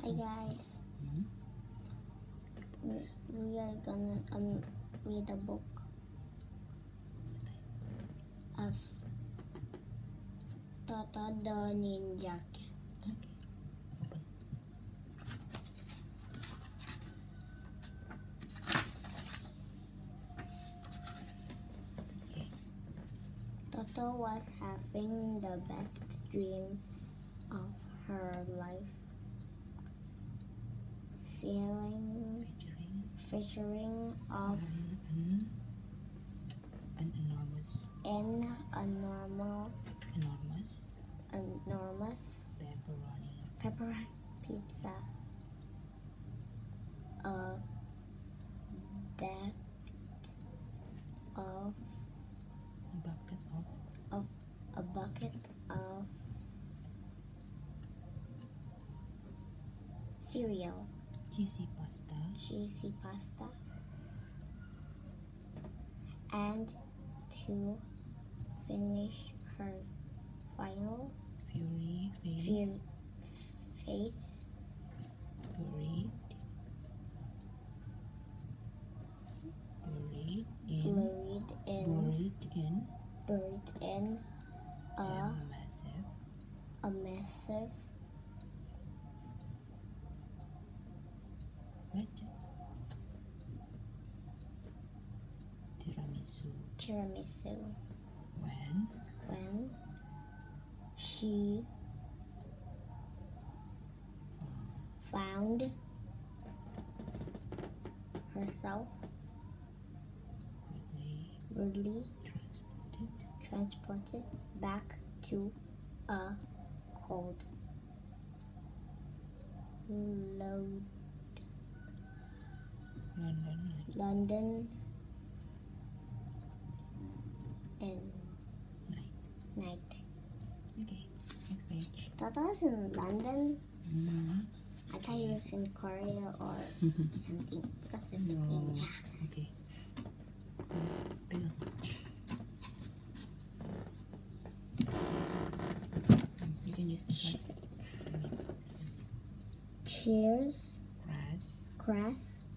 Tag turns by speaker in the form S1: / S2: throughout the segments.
S1: Hi guys, we are gonna read a book of Toto the Ninja Cat. Toto was having the best dream of her life, featuring of
S2: an
S1: enormous pepperoni pizza, a bucket of cereal,
S2: cheesy
S1: pasta, and to finish her final
S2: fury
S1: face
S2: buried
S1: in a massive tiramisu when she found herself rudely transported back to a cold London night.
S2: Okay, next page.
S1: Toto is in London. I thought he was in Korea or something because it's an ninja.
S2: Okay. You can use this one.
S1: Cheers. Crash.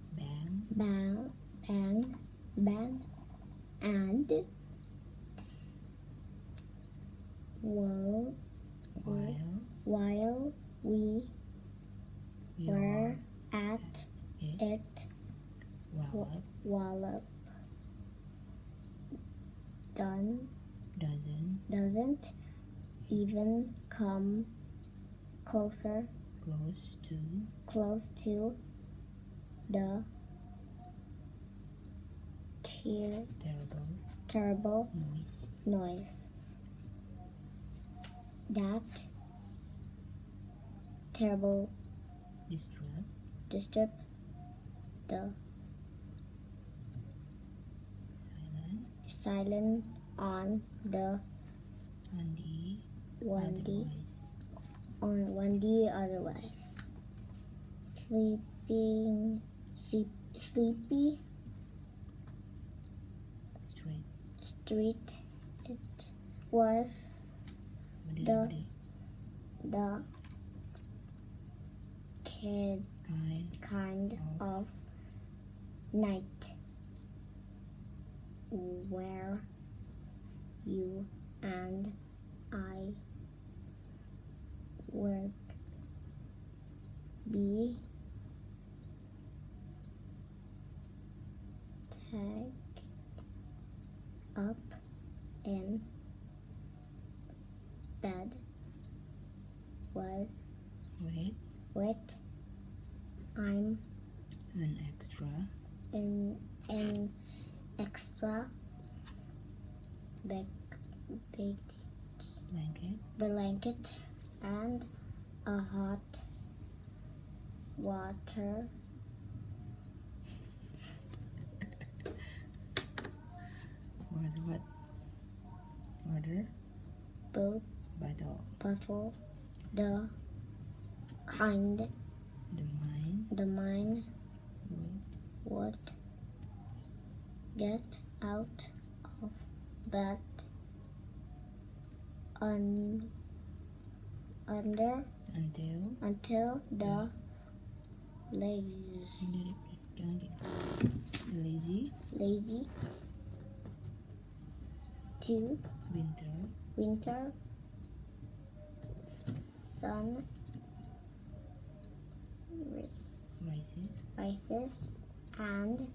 S1: Bang. And while we were at it, Wallop doesn't even come close to the terrible noise that terrible disturb the silence on the otherwise sleepy street. It was the kind of night where you and I would be tagged up in bed with I'm
S2: an
S1: extra big blanket and a hot water bottle, the kind the mine would get out of bed until the lazy,
S2: Jangan gitu. Lazy,
S1: lazy. 2.
S2: winter,
S1: Winter, sun rises and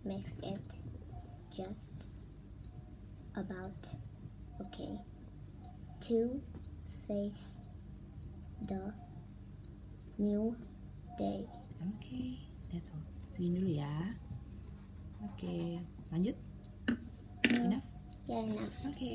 S1: makes it just about okay to face the new day.
S2: Oke, that's all. Segini dulu ya. Oke, lanjut. Enough?
S1: Yeah, enough.
S2: Oke.